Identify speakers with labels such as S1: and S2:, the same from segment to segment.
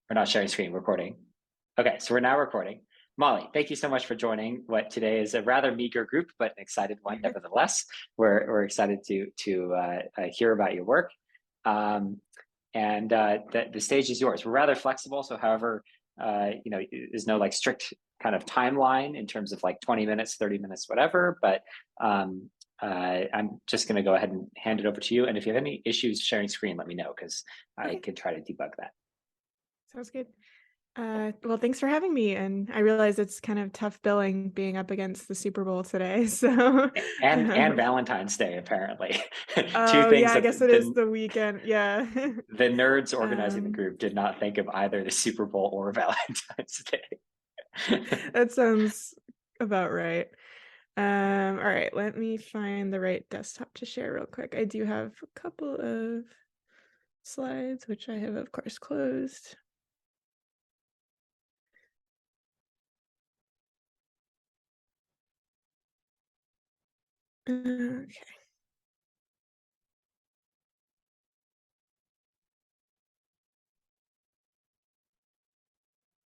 S1: We're not sharing screen, recording. Okay, so we're now recording. Molly, thank you so much for joining what today is a rather meager group, but an excited one nevertheless. We're excited to hear about your work. The stage is yours. We're rather flexible, so however, there's no like strict kind of timeline in terms of like 20 minutes, 30 minutes, whatever, but I'm just going to go ahead and hand it over to you. And if you have any issues sharing screen, let me know because I can try to debug that.
S2: Sounds good. Well, thanks for having me. And I realize it's kind of tough billing being up against the Super Bowl today. So,
S1: And Valentine's Day, apparently. Two
S2: oh
S1: things
S2: yeah, I
S1: that
S2: guess it is the weekend. Yeah.
S1: the nerds organizing the
S2: Um,
S1: group did not think of either the Super Bowl or Valentine's Day.
S2: that sounds about right. All right, let me find the right desktop to share real quick. I do have a couple of slides, which I have, of course, closed. Okay.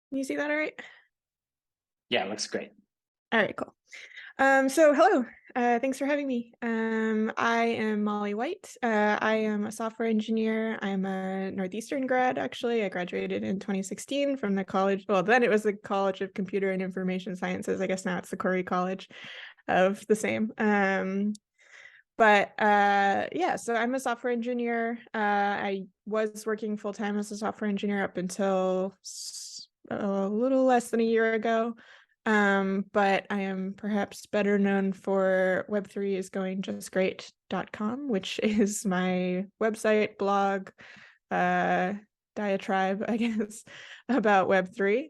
S2: Can you see that all right?
S1: Yeah, it looks great.
S2: All right, cool. So hello, thanks for having me. I am Molly White. I am a software engineer. I'm a Northeastern grad, actually. I graduated in 2016 from the college. Well, then it was the College of Computer and Information Sciences. I guess now it's the Corey College of the same. Yeah, so I'm a software engineer. I was working full-time as a software engineer up until a little less than a year ago. But I am perhaps better known for Web3 is going just great.com, which is my website, blog, diatribe, I guess, about Web3.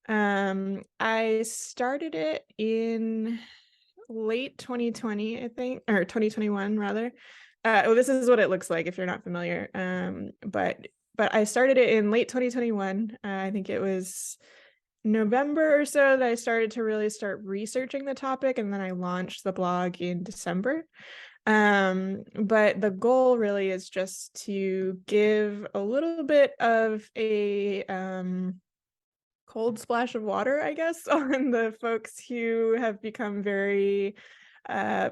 S2: I started it in late 2020, I think, or 2021 rather. Well, this is what it looks like if you're not familiar. But I started it in late 2021. I think it was November or so that I started to really start researching the topic, and then I launched the blog in December. But the goal really is just to give a little bit of a cold splash of water, I guess, on the folks who have become very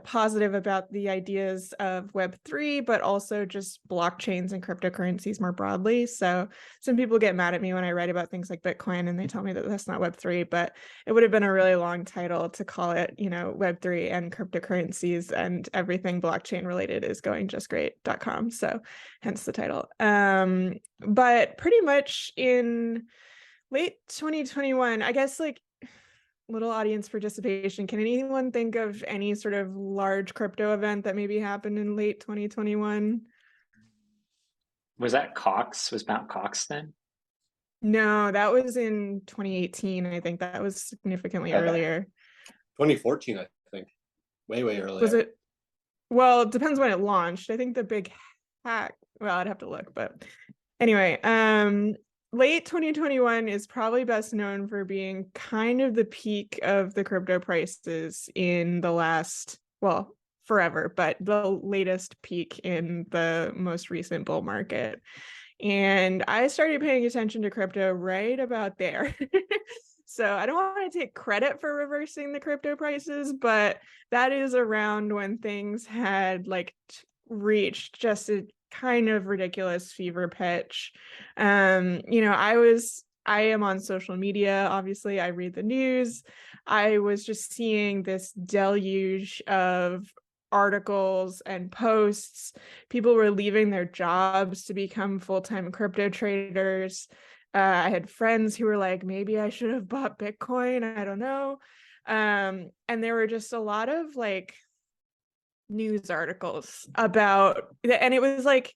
S2: positive about the ideas of Web3, but also just blockchains and cryptocurrencies more broadly. So some people get mad at me when I write about things like Bitcoin and they tell me that that's not Web3, but it would have been a really long title to call it, Web3 and cryptocurrencies and everything blockchain related is going just great.com. So hence the title. But pretty much in late 2021, I guess, like, little audience participation. Can anyone think of any sort of large crypto event that maybe happened in late 2021?
S1: Was that Cox? Was Mount Cox then?
S2: No, that was in 2018. I think that was significantly earlier.
S3: 2014, I think. Way earlier.
S2: Was it? Well, it depends when it launched. I think the big hack, well, I'd have to look, but anyway, late 2021 is probably best known for being kind of the peak of the crypto prices in the last, well, forever, but the latest peak in the most recent bull market. And I started paying attention to crypto right about there. So I don't want to take credit for reversing the crypto prices, but that is around when things had like reached just a kind of ridiculous fever pitch. I am on social media, obviously. I read the news. I was just seeing this deluge of articles and posts. People were leaving their jobs to become full-time crypto traders. I had friends who were like, maybe I should have bought Bitcoin. I don't know. And there were just a lot of like news articles about, and it was like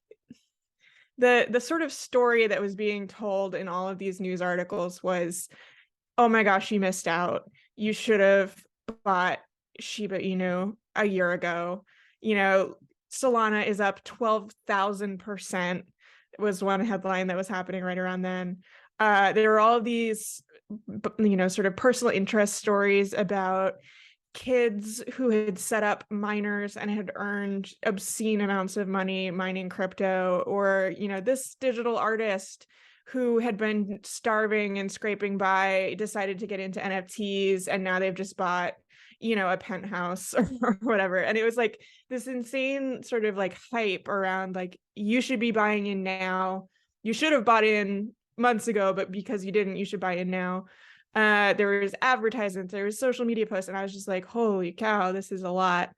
S2: the sort of story that was being told in all of these news articles was, oh my gosh, you missed out. You should have bought Shiba Inu a year ago. Solana is up 12,000%. Was one headline that was happening right around then. There were all of these, sort of personal interest stories about kids who had set up miners and had earned obscene amounts of money mining crypto, or this digital artist who had been starving and scraping by decided to get into NFTs, and now they've just bought, you know, a penthouse or whatever. And it was like this insane sort of like hype around like, you should be buying in now. You should have bought in months ago, but because you didn't, you should buy in now. There was advertisements, there was social media posts, and I was just like, holy cow, this is a lot.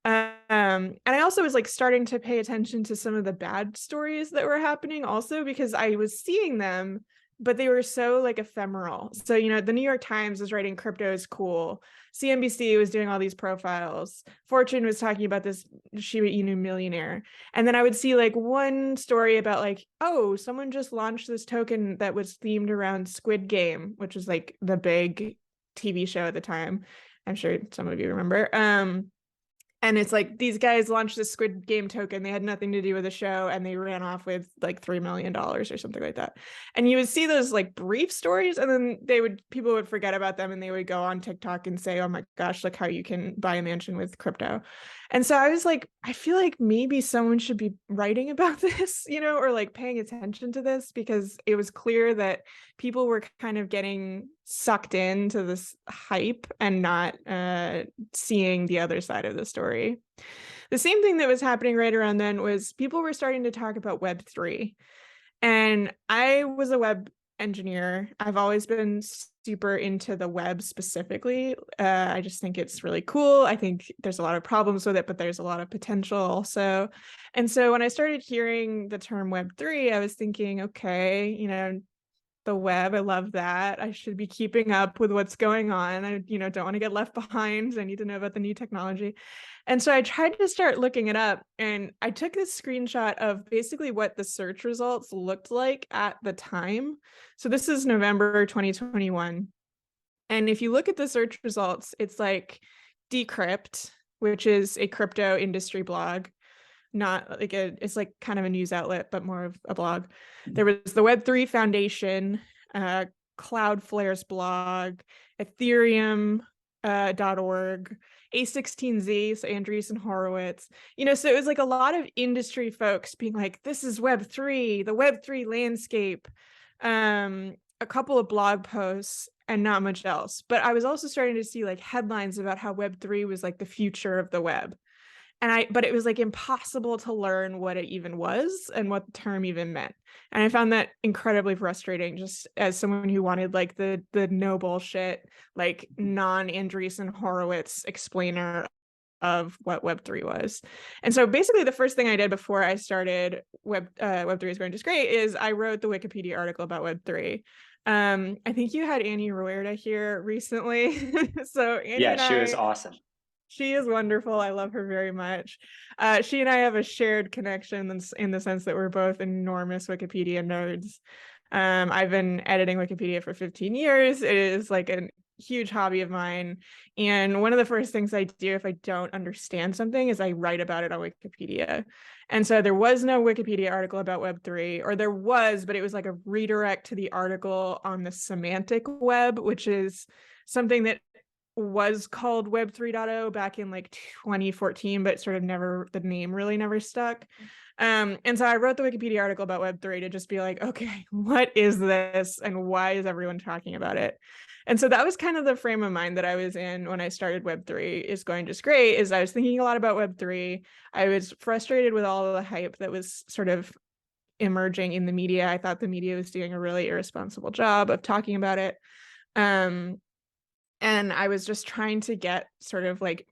S2: And I also was like starting to pay attention to some of the bad stories that were happening also, because I was seeing them, but they were so like ephemeral. So, you know, the New York Times was writing crypto is cool. CNBC was doing all these profiles. Fortune was talking about this Shiba Inu millionaire. And then I would see like one story about like, oh, someone just launched this token that was themed around Squid Game, which was like the big TV show at the time. I'm sure some of you remember. And it's like these guys launched this Squid Game token. They had nothing to do with the show, and they ran off with like $3 million or something like that. And you would see those like brief stories, and then people would forget about them, and they would go on TikTok and say, oh my gosh, look how you can buy a mansion with crypto. And so I was like, I feel like maybe someone should be writing about this, you know, or like paying attention to this, because it was clear that people were kind of getting sucked into this hype and not seeing the other side of the story. The same thing that was happening right around then was people were starting to talk about Web3. And I was a web engineer. I've always been super into the web specifically. I just think it's really cool. I think there's a lot of problems with it, but there's a lot of potential also. And so when I started hearing the term Web3, I was thinking, okay, you know, the web, I love that. I should be keeping up with what's going on. I, you know, don't want to get left behind. I need to know about the new technology. And so I tried to start looking it up, and I took this screenshot of basically what the search results looked like at the time. So this is November 2021. And if you look at the search results, it's like Decrypt, which is a crypto industry blog. Not like it's like kind of a news outlet, but more of a blog. There was the Web3 Foundation, Cloudflare's blog, Ethereum.org, A16Z, so Andreessen Horowitz. You know, so it was like a lot of industry folks being like, this is Web3, the Web3 landscape, a couple of blog posts, and not much else. But I was also starting to see like headlines about how Web3 was like the future of the web. But it was like impossible to learn what it even was and what the term even meant. And I found that incredibly frustrating, just as someone who wanted like the no bullshit, like non-Andreessen Horowitz explainer of what Web3 was. And so basically the first thing I did before I started Web3 is going just great is I wrote the Wikipedia article about Web3. I think you had Annie Ruerda here recently. So Annie and
S1: she was awesome.
S2: She is wonderful. I love her very much. She and I have a shared connection in the sense that we're both enormous Wikipedia nerds. I've been editing Wikipedia for 15 years. It is like a huge hobby of mine. And one of the first things I do if I don't understand something is I write about it on Wikipedia. And so there was no Wikipedia article about Web3, or there was, but it was like a redirect to the article on the semantic web, which is something that was called Web 3.0 back in like 2014, but sort of the name really never stuck. And so I wrote the Wikipedia article about Web3 to just be like, okay, what is this and why is everyone talking about it? And so that was kind of the frame of mind that I was in when I started Web3 is going just great, is I was thinking a lot about Web3. I was frustrated with all of the hype that was sort of emerging in the media. I thought the media was doing a really irresponsible job of talking about it. And I was just trying to get sort of like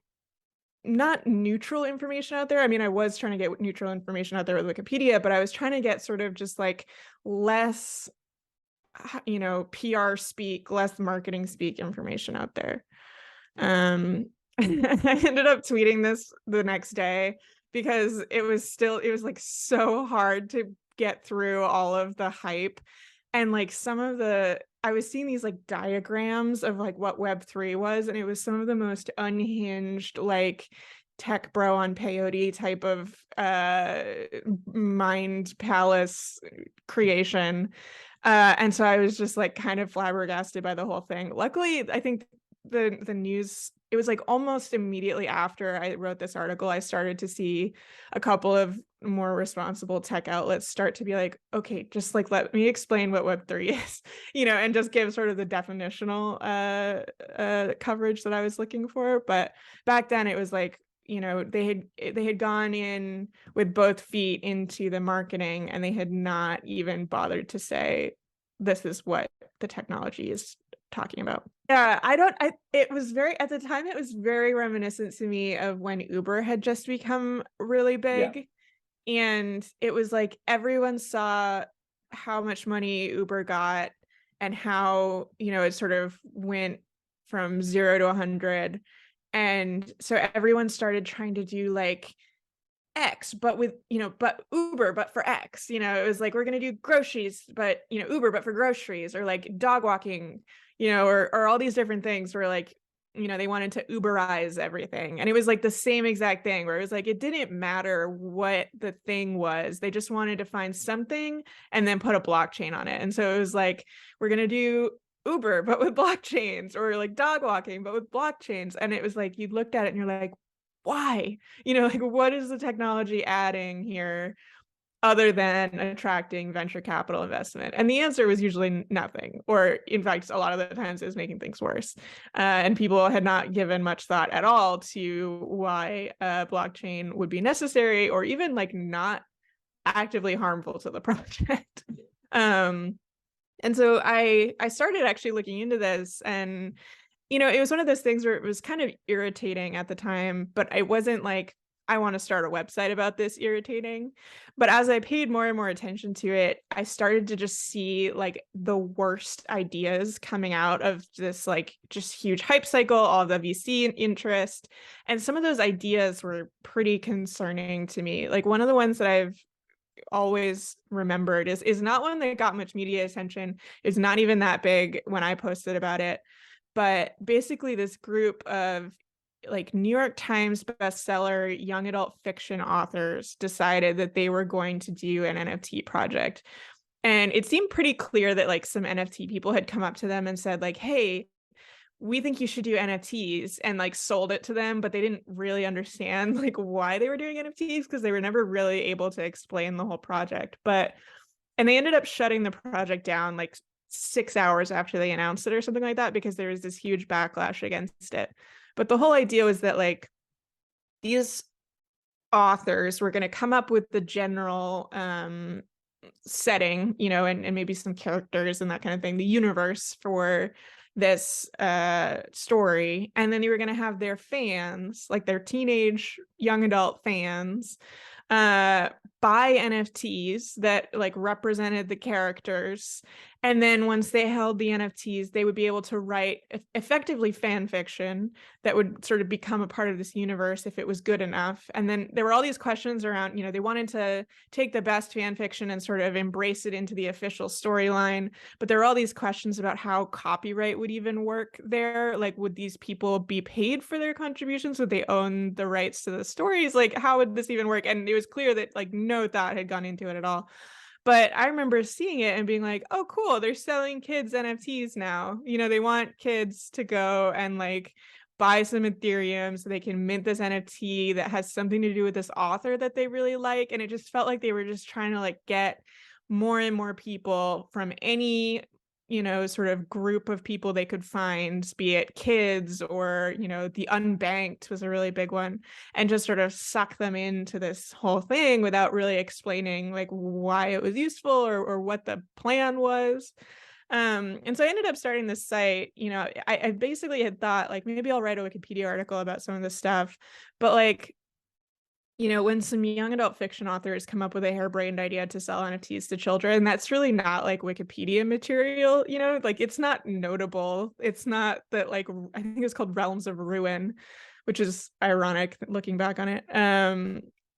S2: not neutral information out there. I mean, I was trying to get neutral information out there with Wikipedia, but I was trying to get sort of just like less, you know, PR speak, less marketing speak information out there. I ended up tweeting this the next day because it was like so hard to get through all of the hype. And like I was seeing these like diagrams of like what Web3 was, and it was some of the most unhinged, like tech bro on peyote type of mind palace creation. And so I was just like kind of flabbergasted by the whole thing. Luckily, I think the news it was like almost immediately after I wrote this article, I started to see a couple of more responsible tech outlets start to be like, okay, just like let me explain what Web3 is, and just give sort of the definitional coverage that I was looking for. But back then it was like, they had gone in with both feet into the marketing, and they had not even bothered to say, this is what the technology is talking about. Yeah, it was at the time, it was very reminiscent to me of when Uber had just become really big. Yeah. And it was like everyone saw how much money Uber got and how, it sort of went from 0 to 100. And so everyone started trying to do like X, but with, but Uber, but for X, it was like, we're going to do groceries, but, Uber, but for groceries, or like dog walking, or all these different things where like, they wanted to Uberize everything. And it was like the same exact thing where it was like, it didn't matter what the thing was. They just wanted to find something and then put a blockchain on it. And so it was like, we're going to do Uber, but with blockchains, or like dog walking, but with blockchains. And it was like, you looked at it and you're like, why? Like, what is the technology adding here other than attracting venture capital investment? And the answer was usually nothing, or in fact, a lot of the times it was making things worse. And people had not given much thought at all to why blockchain would be necessary, or even like not actively harmful to the project. And so I started actually looking into this, and it was one of those things where it was kind of irritating at the time, but I wasn't like, I want to start a website about this irritating. But as I paid more and more attention to it, I started to just see like the worst ideas coming out of this like just huge hype cycle, all the VC interest. And some of those ideas were pretty concerning to me. Like one of the ones that I've always remembered is not one that got much media attention. It's not even that big when I posted about it. But basically this group of like New York Times bestseller young adult fiction authors decided that they were going to do an NFT project. And it seemed pretty clear that like some NFT people had come up to them and said like, hey, we think you should do NFTs, and like sold it to them, but they didn't really understand like why they were doing NFTs, because they were never really able to explain the whole project. And they ended up shutting the project down like 6 hours after they announced it or something like that, because there was this huge backlash against it. But the whole idea was that like these authors were going to come up with the general setting, and maybe some characters and that kind of thing, the universe for this story. And then they were going to have their fans, like their teenage young adult fans, buy NFTs that like represented the characters. And then once they held the NFTs, they would be able to write effectively fan fiction that would sort of become a part of this universe if it was good enough. And then there were all these questions around, they wanted to take the best fan fiction and sort of embrace it into the official storyline. But there were all these questions about how copyright would even work there. Like, would these people be paid for their contributions? Would they own the rights to the stories? Like, how would this even work? And it was clear that like no thought had gone into it at all. But I remember seeing it and being like, oh, cool, they're selling kids NFTs now. They want kids to go and like buy some Ethereum so they can mint this NFT that has something to do with this author that they really like. And it just felt like they were just trying to like get more and more people from any sort of group of people they could find, be it kids or, the unbanked was a really big one, and just sort of suck them into this whole thing without really explaining like why it was useful or what the plan was. And so I ended up starting this site. I basically had thought like maybe I'll write a Wikipedia article about some of this stuff, but like, when some young adult fiction authors come up with a harebrained idea to sell NFTs to children, that's really not like Wikipedia material, like it's not notable. It's not that like, I think it's called Realms of Ruin, which is ironic looking back on it.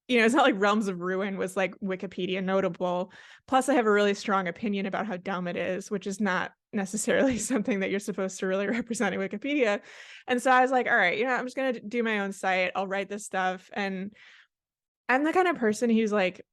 S2: It's not like Realms of Ruin was like Wikipedia notable. Plus I have a really strong opinion about how dumb it is, which is not necessarily something that you're supposed to really represent in Wikipedia. And so I was like, all right, I'm just going to do my own site. I'll write this stuff. And I'm the kind of person who's like,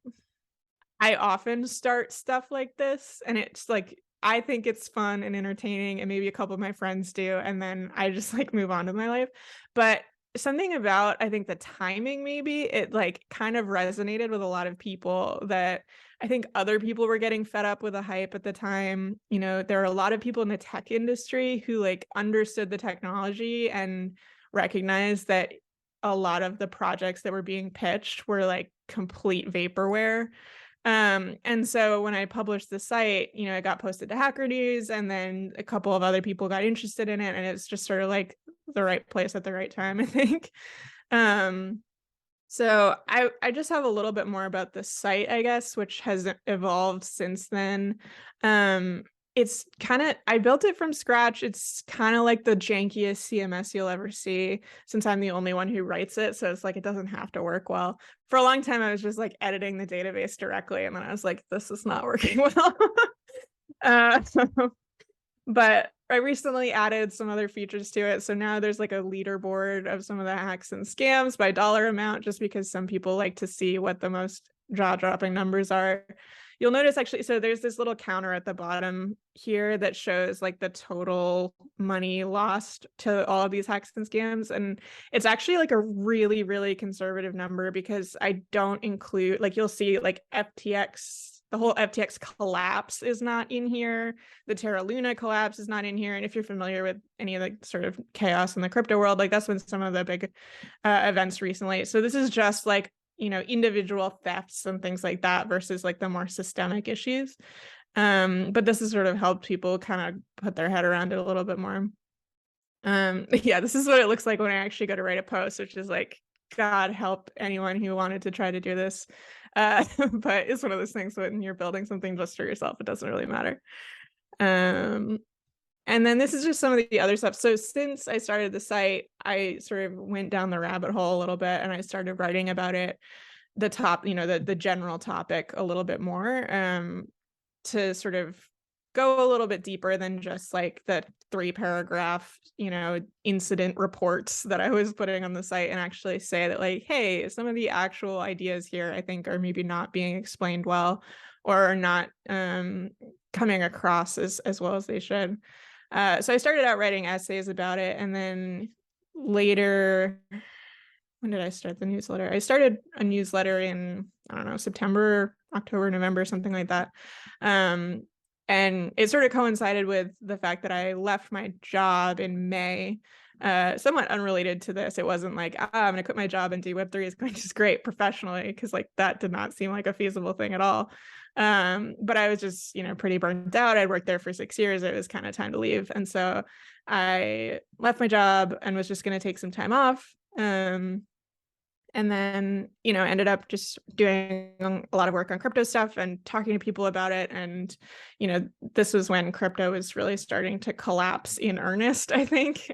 S2: I often start stuff like this and it's like I think it's fun and entertaining, and maybe a couple of my friends do, and then I just like move on to my life. But something about, I think, the timing, maybe it like kind of resonated with a lot of people, that I think other people were getting fed up with the hype at the time. You know, there are a lot of people in the tech industry who like understood the technology and recognized that a lot of the projects that were being pitched were like complete vaporware. And so when I published the site, you know, it got posted to Hacker News, and then a couple of other people got interested in it, and it's just sort of like the right place at the right time, I think. So I just have a little bit more about the site, I guess, which has evolved since then. It's kind of, I built it from scratch. It's kind of like the jankiest CMS you'll ever see, since I'm the only one who writes it. So it's like, it doesn't have to work well. For a long time, I was just like editing the database directly. And then I was like, this is not working well. uh, but I recently added some other features to it. So now there's like a leaderboard of some of the hacks and scams by dollar amount, just because some people like to see what the most jaw-dropping numbers are. You'll notice actually, so there's this little counter at the bottom here that shows like the total money lost to all of these hacks and scams. And it's actually like a really, really conservative number, because I don't include, like, you'll see like FTX, the whole FTX collapse is not in here. The Terra Luna collapse is not in here. And if you're familiar with any of the sort of chaos in the crypto world, like that's been some of the big events recently. So this is just like, you know, individual thefts and things like that versus like the more systemic issues. But this has sort of helped people kind of put their head around it a little bit more. Yeah, this is what it looks like when I actually go to write a post, which is like, God help anyone who wanted to try to do this. But it's one of those things when you're building something just for yourself, it doesn't really matter. And then this is just some of the other stuff. So since I started the site, I sort of went down the rabbit hole a little bit, and I started writing about it, the top, you know, the general topic a little bit more, to sort of go a little bit deeper than just like the 3-paragraph, you know, incident reports that I was putting on the site, and actually say that like, hey, some of the actual ideas here I think are maybe not being explained well, or are not coming across as well as they should. So I started out writing essays about it, and then later, when did I start the newsletter? I started a newsletter in, I don't know, September, October, November, something like that. And it sort of coincided with the fact that I left my job in May, somewhat unrelated to this. It wasn't like, I'm going to quit my job and do Web3 is going just great professionally, because like that did not seem like a feasible thing at all. But I was just, you know, pretty burnt out. I'd worked there for 6 years. It was kind of time to leave. And so I left my job and was just going to take some time off. And then, you know, ended up just doing a lot of work on crypto stuff and talking to people about it. And, you know, this was when crypto was really starting to collapse in earnest, I think,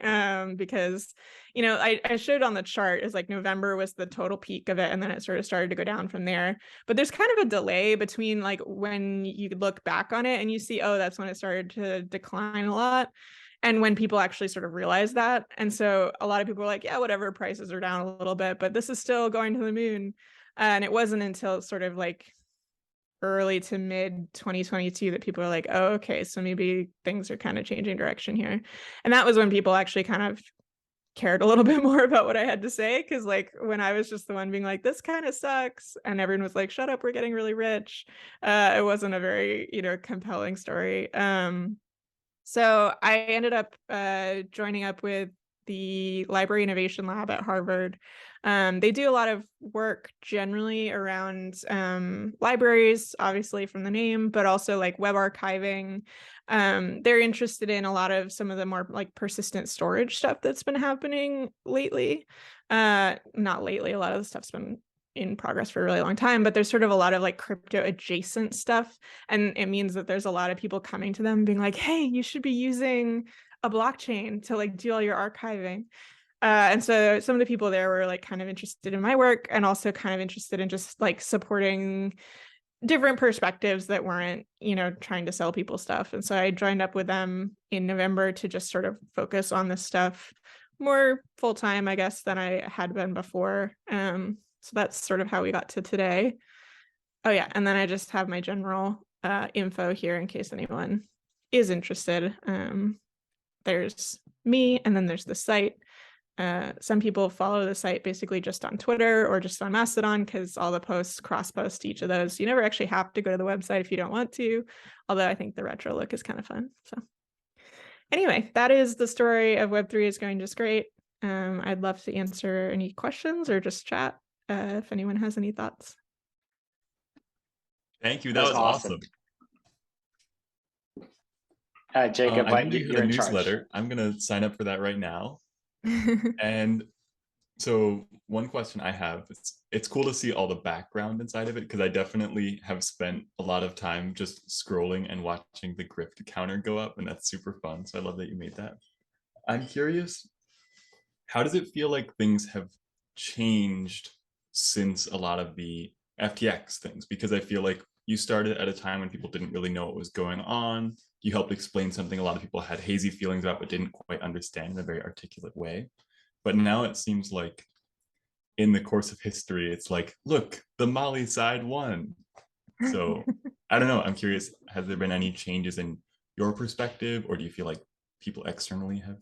S2: because, you know, I showed on the chart is like November was the total peak of it, and then it sort of started to go down from there. But there's kind of a delay between like when you look back on it and you see, oh, that's when it started to decline a lot, and when people actually sort of realize that. And so a lot of people were like, yeah, whatever, prices are down a little bit, but this is still going to the moon. And it wasn't until sort of like early to mid 2022 that people are like, oh, okay, so maybe things are kind of changing direction here. And that was when people actually kind of cared a little bit more about what I had to say, because like when I was just the one being like, this kind of sucks, and everyone was like, shut up, we're getting really rich, it wasn't a very, you know, compelling story. So I ended up joining up with the Library Innovation Lab at Harvard. They do a lot of work generally around libraries, obviously from the name, but also like web archiving. They're interested in a lot of some of the more like persistent storage stuff that's been happening lately. Not lately, a lot of the stuff's been in progress for a really long time, but there's sort of a lot of like crypto adjacent stuff. And it means that there's a lot of people coming to them being like, hey, you should be using a blockchain to like do all your archiving. And so some of the people there were like kind of interested in my work, and also kind of interested in just like supporting different perspectives that weren't, you know, trying to sell people stuff. And so I joined up with them in November to just sort of focus on this stuff more full-time, I guess, than I had been before. So that's sort of how we got to today. Oh yeah, and then I just have my general info here in case anyone is interested. There's me, and then there's the site. Some people follow the site basically just on Twitter or just on Mastodon, because all the posts cross-post to each of those. You never actually have to go to the website if you don't want to, although I think the retro look is kind of fun. So anyway, that is the story of Web3 is going just great. I'd love to answer any questions or just chat if anyone has any thoughts.
S4: Thank you. That was awesome.
S1: Jacob,
S4: I think you
S1: you're
S4: have a
S1: in charge.
S4: newsletter. I'm going to sign up for that right now. And so one question I have, it's cool to see all the background inside of it, because I definitely have spent a lot of time just scrolling and watching the grift counter go up, and that's super fun. So I love that you made that. I'm curious, how does it feel like things have changed since a lot of the FTX things? Because I feel like you started at a time when people didn't really know what was going on. You helped explain something a lot of people had hazy feelings about but didn't quite understand in a very articulate way. But now it seems like in the course of history, it's like, look, the Mali side won. So I don't know. I'm curious, has there been any changes in your perspective, or do you feel like people externally have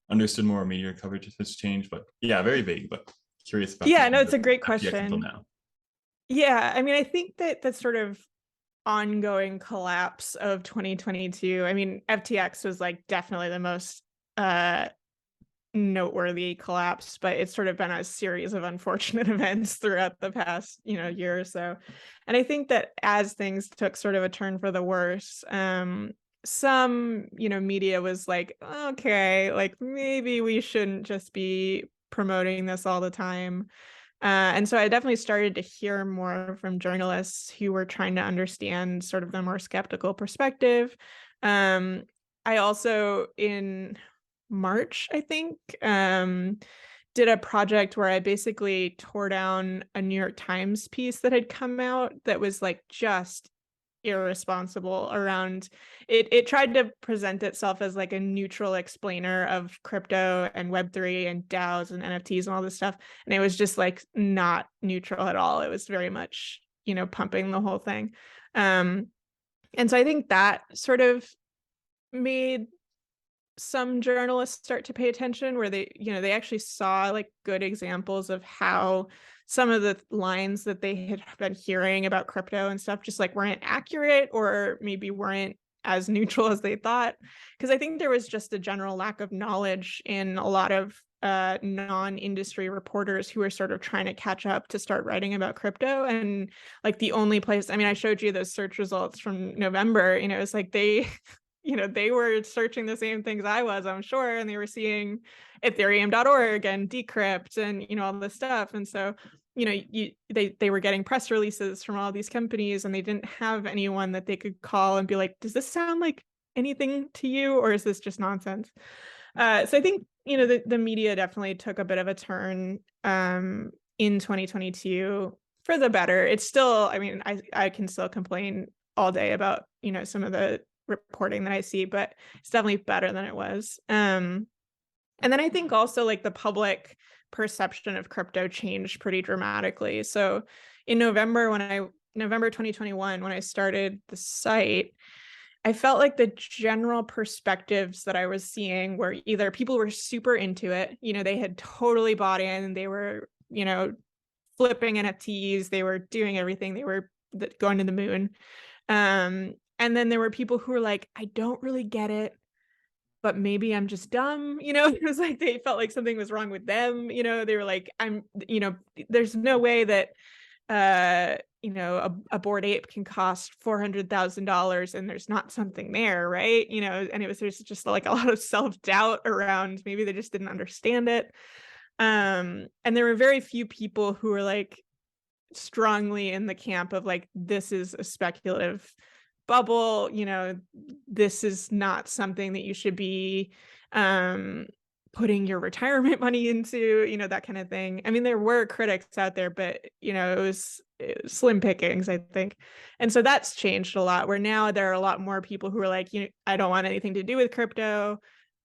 S4: understood more, media coverage has changed? But yeah, very vague, but curious about.
S2: Yeah, no, it's a great
S4: FTX
S2: question.
S4: until now.
S2: Yeah, I mean, I think that sort of ongoing collapse of 2022, I mean, FTX was like definitely the most noteworthy collapse, but it's sort of been a series of unfortunate events throughout the past, year or so. And I think that as things took sort of a turn for the worse, some, media was like, okay, like maybe we shouldn't just be promoting this all the time. And so I definitely started to hear more from journalists who were trying to understand sort of the more skeptical perspective. I also, in March, I think, did a project where I basically tore down a New York Times piece that had come out that was like just irresponsible around it. It tried to present itself as like a neutral explainer of crypto and Web3 and DAOs and NFTs and all this stuff, and it was just like not neutral at all. It was very much pumping the whole thing, and so I think that sort of made some journalists start to pay attention, where they actually saw like good examples of how some of the lines that they had been hearing about crypto and stuff just like weren't accurate, or maybe weren't as neutral as they thought. Because I think there was just a general lack of knowledge in a lot of non-industry reporters who were sort of trying to catch up to start writing about crypto. And like the only place, I mean, I showed you those search results from November, it's like they they were searching the same things I was, I'm sure, and they were seeing ethereum.org and decrypt and all this stuff. And so they were getting press releases from all these companies, and they didn't have anyone that they could call and be like, does this sound like anything to you, or is this just nonsense? So I think the media definitely took a bit of a turn in 2022 for the better. It's still, I mean, I can still complain all day about some of the reporting that I see, but it's definitely better than it was. And then I think also like the public perception of crypto changed pretty dramatically. So in November 2021, when I started the site, I felt like the general perspectives that I was seeing were either people were super into it, they had totally bought in, they were, flipping NFTs, they were doing everything, they were going to the moon. And then there were people who were like, I don't really get it, but maybe I'm just dumb. It was like they felt like something was wrong with them. They were like, there's no way that a Bored Ape can cost $400,000 and there's not something there, right? And there's just like a lot of self-doubt around, maybe they just didn't understand it. And there were very few people who were like strongly in the camp of like, this is a speculative bubble, this is not something that you should be putting your retirement money into, that kind of thing. I mean, there were critics out there, but it was slim pickings, I think. And so that's changed a lot, where now there are a lot more people who are like, I don't want anything to do with crypto.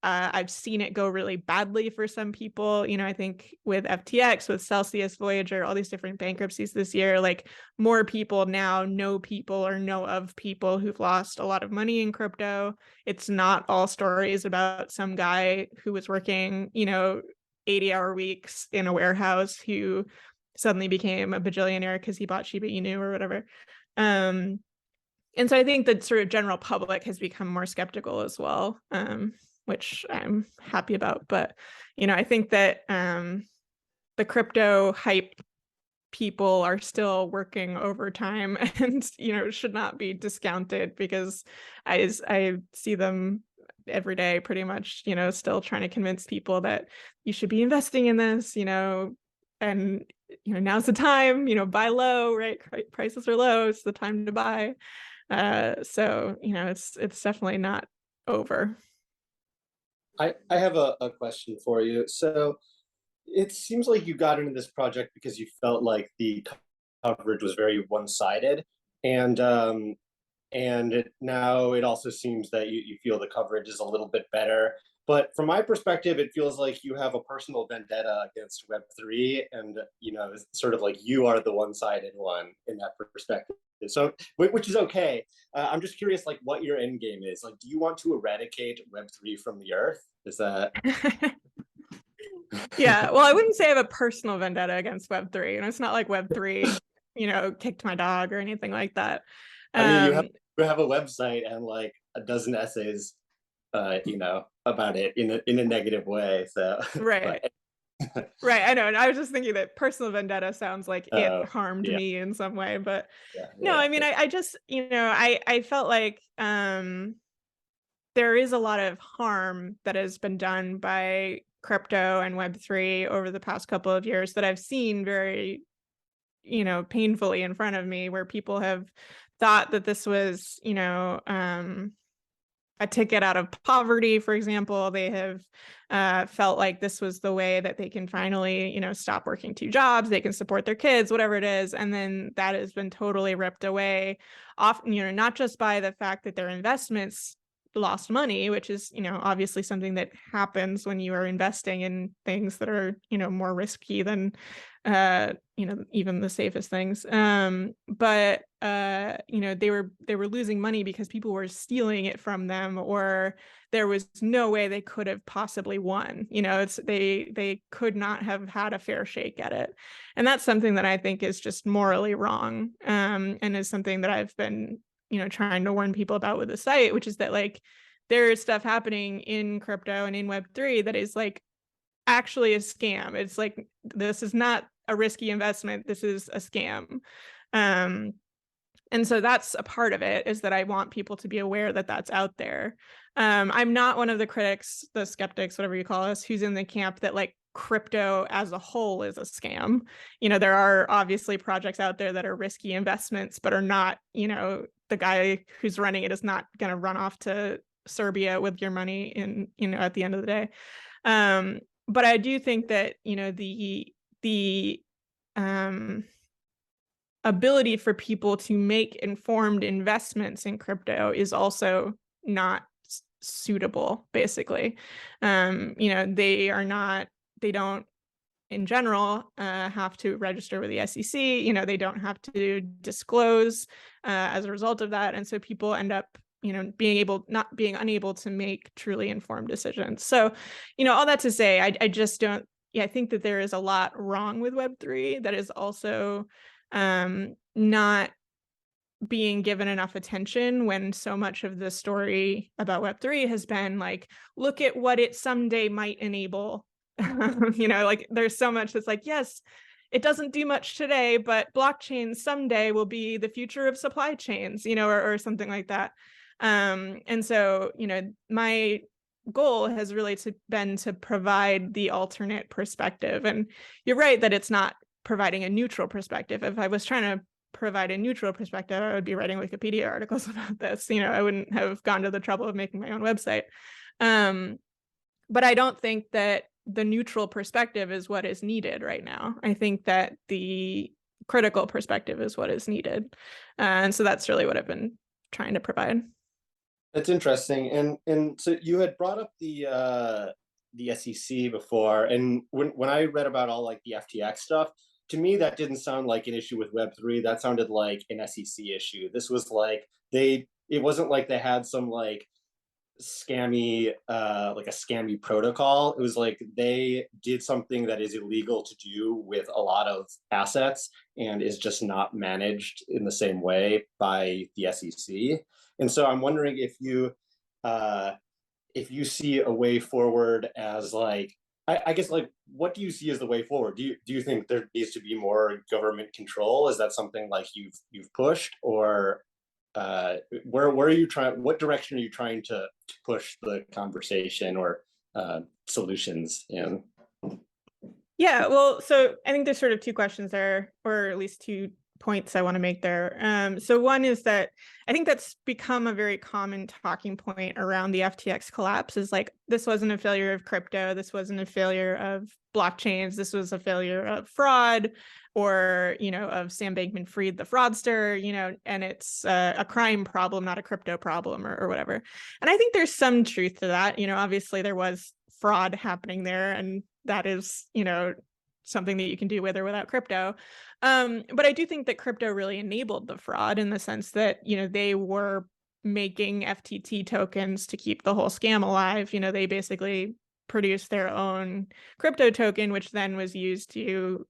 S2: I've seen it go really badly for some people. You know, I think with FTX, with Celsius, Voyager, all these different bankruptcies this year, like more people now know people or know of people who've lost a lot of money in crypto. It's not all stories about some guy who was working, you know, 80-hour weeks in a warehouse who suddenly became a bajillionaire because he bought Shiba Inu or whatever. And so I think that sort of general public has become more skeptical as well, which I'm happy about. But, you know, I think that the crypto hype people are still working overtime and, you know, should not be discounted, because I see them every day pretty much, you know, still trying to convince people that you should be investing in this, you know, and, you know, now's the time, you know, buy low, right? Prices are low. It's the time to buy. So, you know, it's definitely not over.
S3: I have a question for you. So it seems like you got into this project because you felt like the coverage was very one-sided, and now it also seems that you feel the coverage is a little bit better. But from my perspective, it feels like you have a personal vendetta against Web3, and you know, it's sort of like you are the one-sided one in that perspective. So, which is okay. I'm just curious, like, what your end game is. Like, do you want to eradicate Web3 from the earth? Is that?
S2: Yeah, well, I wouldn't say I have a personal vendetta against Web3, and it's not like Web3, you know, kicked my dog or anything like that.
S3: I mean, you have a website and like a dozen essays, you know, about it in a negative way. So
S2: right. Right, I know. And I was just thinking that personal vendetta sounds like it harmed me in some way, but no, I mean, I just, you know, I felt like there is a lot of harm that has been done by crypto and Web3 over the past couple of years that I've seen very, you know, painfully in front of me, where people have thought that this was, you know, a ticket out of poverty, for example. They have felt like this was the way that they can finally, you know, stop working 2 jobs, they can support their kids, whatever it is. And then that has been totally ripped away, often, you know, not just by the fact that their investments lost money, which is, you know, obviously something that happens when you are investing in things that are, you know, more risky than you know, even the safest things. But you know, they were losing money because people were stealing it from them, or there was no way they could have possibly won. You know, they could not have had a fair shake at it. And that's something that I think is just morally wrong, and is something that I've been, you know, trying to warn people about with the site, which is that, like, there is stuff happening in crypto and in Web3 that is like actually a scam. It's like, this is not a risky investment, this is a scam. And so that's a part of it, is that I want people to be aware that that's out there. I'm not one of the critics, the skeptics, whatever you call us, who's in the camp that like crypto as a whole is a scam. You know, there are obviously projects out there that are risky investments, but are not, you know, the guy who's running it is not going to run off to Serbia with your money in, you know, at the end of the day. But I do think that, you know, the ability for people to make informed investments in crypto is also not suitable, basically. You know, they don't in general have to register with the SEC. You know, they don't have to disclose as a result of that. And so people end up, you know, not being unable to make truly informed decisions. So, you know, all that to say, I just don't, I think that there is a lot wrong with Web3 that is also not being given enough attention, when so much of the story about Web3 has been like, look at what it someday might enable. You know, like there's so much that's like, yes, it doesn't do much today, but blockchain someday will be the future of supply chains, you know, or something like that. And so, you know, my goal has really been to provide the alternate perspective. And you're right that it's not providing a neutral perspective. If I was trying to provide a neutral perspective, I would be writing Wikipedia articles about this. You know, I wouldn't have gone to the trouble of making my own website. But I don't think that the neutral perspective is what is needed right now. I think that the critical perspective is what is needed. And so that's really what I've been trying to provide.
S3: That's interesting. And so you had brought up the SEC before, and when I read about all like the FTX stuff, to me that didn't sound like an issue with Web3. That sounded like an SEC issue. This was like it wasn't like they had some like a scammy protocol. It was like they did something that is illegal to do with a lot of assets and is just not managed in the same way by the SEC. And so I'm wondering uh, if you see a way forward as like, I guess like, what do you see as the way forward? Do you think there needs to be more government control? Is that something like you've pushed, or where are you trying? What direction are you trying to push the conversation or solutions in?
S2: Yeah, well, so I think there's sort of two questions there, or at least 2 points I want to make there. So one is that I think that's become a very common talking point around the FTX collapse, is like, this wasn't a failure of crypto, this wasn't a failure of blockchains, this was a failure of fraud, or, of Sam Bankman-Fried, the fraudster, and it's a crime problem, not a crypto problem, or whatever. And I think there's some truth to that. Obviously there was fraud happening there, and that is, something that you can do with or without crypto. But I do think that crypto really enabled the fraud, in the sense that, they were making FTT tokens to keep the whole scam alive. They basically produced their own crypto token, which then was used to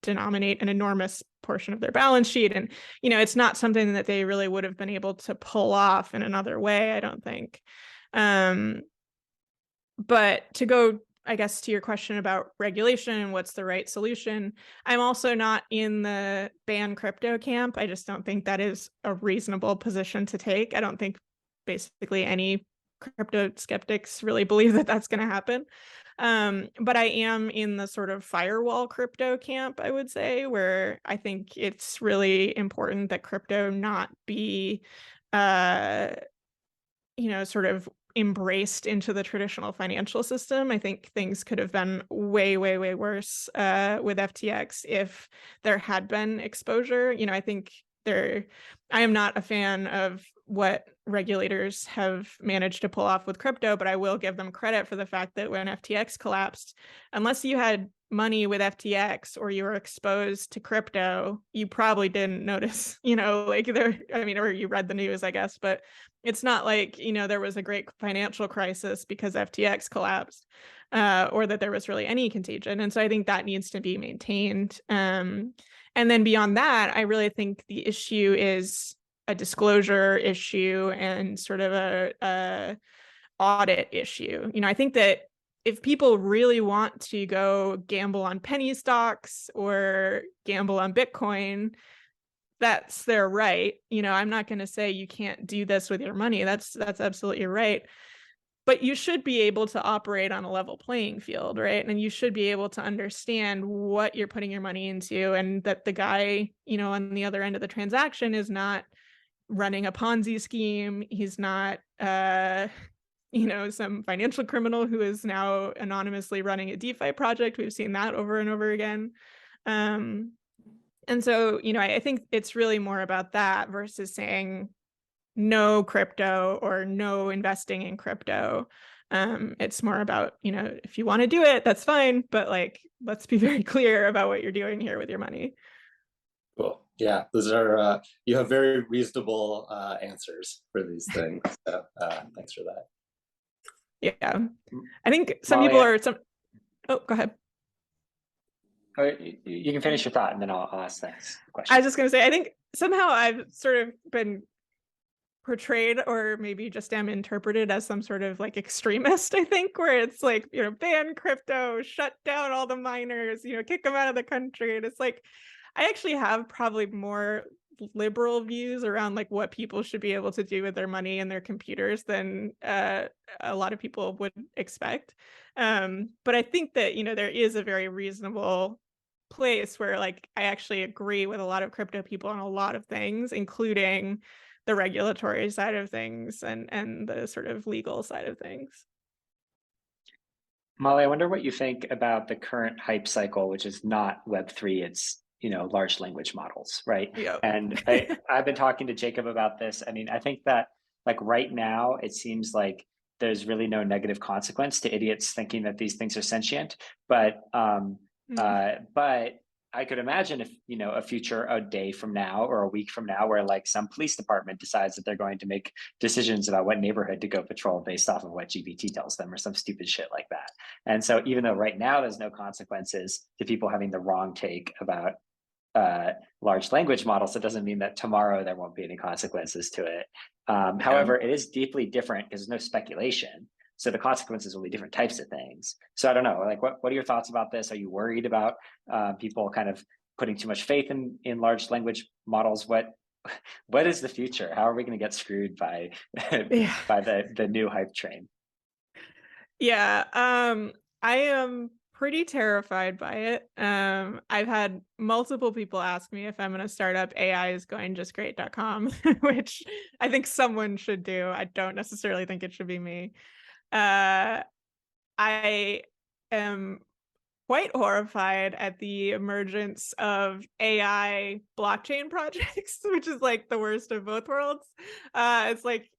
S2: denominate an enormous portion of their balance sheet. And, it's not something that they really would have been able to pull off in another way, I don't think. But to go, I guess, to your question about regulation and what's the right solution, I'm also not in the ban crypto camp. I just don't think that is a reasonable position to take. I don't think basically any crypto skeptics really believe that that's going to happen. But I am in the sort of firewall crypto camp, I would say, where I think it's really important that crypto not be, sort of embraced into the traditional financial system. I think things could have been way, way, way worse with FTX if there had been exposure. I am not a fan of what regulators have managed to pull off with crypto, but I will give them credit for the fact that when FTX collapsed, unless you had money with FTX or you were exposed to crypto, you probably didn't notice, or you read the news, I guess, but it's not like, there was a great financial crisis because FTX collapsed, or that there was really any contagion. And so I think that needs to be maintained. And then beyond that, I really think the issue is a disclosure issue and sort of a audit issue. I think that if people really want to go gamble on penny stocks or gamble on Bitcoin, that's their right. I'm not going to say you can't do this with your money. That's absolutely right. But you should be able to operate on a level playing field, right? And you should be able to understand what you're putting your money into, and that the guy, on the other end of the transaction is not running a Ponzi scheme. He's not, some financial criminal who is now anonymously running a DeFi project. We've seen that over and over again. And so, I think it's really more about that versus saying no crypto or no investing in crypto. It's more about, if you want to do it, that's fine. But let's be very clear about what you're doing here with your money.
S3: Cool. Yeah, those are you have very reasonable answers for these things. So thanks for that.
S2: Yeah, I think some people are Oh, go ahead.
S1: You can finish your thought, and then I'll ask the next question.
S2: I was just going to say, I think somehow I've sort of been portrayed, or maybe just am interpreted as some sort of extremist, I think, where it's ban crypto, shut down all the miners, kick them out of the country. And it's I actually have probably more liberal views around what people should be able to do with their money and their computers than a lot of people would expect. But I think that, there is a very reasonable place where I actually agree with a lot of crypto people on a lot of things, including the regulatory side of things and the sort of legal side of things.
S1: Molly, I wonder what you think about the current hype cycle, which is not Web3, it's large language models, right?
S2: Yep.
S1: And I've been talking to Jacob about this. I mean, I think that like right now, it seems like there's really no negative consequence to idiots thinking that these things are sentient. But I could imagine if, you know, a day from now or a week from now, where like some police department decides that they're going to make decisions about what neighborhood to go patrol based off of what GPT tells them or some stupid shit like that. And so even though right now there's no consequences to people having the wrong take about large language models, it doesn't mean that tomorrow there won't be any consequences to it. However, it is deeply different because there's no speculation. So the consequences will be different types of things. So I don't know, like what are your thoughts about this? Are you worried about people kind of putting too much faith in large language models? What is the future? How are we going to get screwed by by the new hype train?
S2: Yeah, I am pretty terrified by it. I've had multiple people ask me if I'm going to start up AIisgoingjustgreat.com, which I think someone should do. I don't necessarily think it should be me. I am quite horrified at the emergence of AI blockchain projects, which is like the worst of both worlds. It's like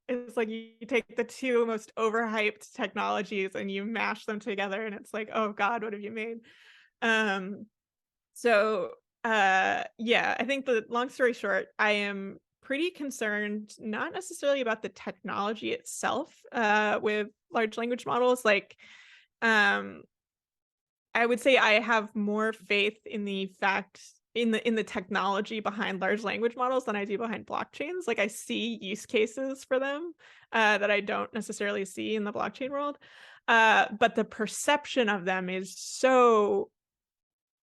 S2: you take the two most overhyped technologies and you mash them together, and it's like, oh God, what have you made? Yeah, I think the long story short, I am pretty concerned, not necessarily about the technology itself, with large language models. Like, I would say I have more faith in the fact in the technology behind large language models than I do behind blockchains. Like, I see use cases for them that I don't necessarily see in the blockchain world. But the perception of them is so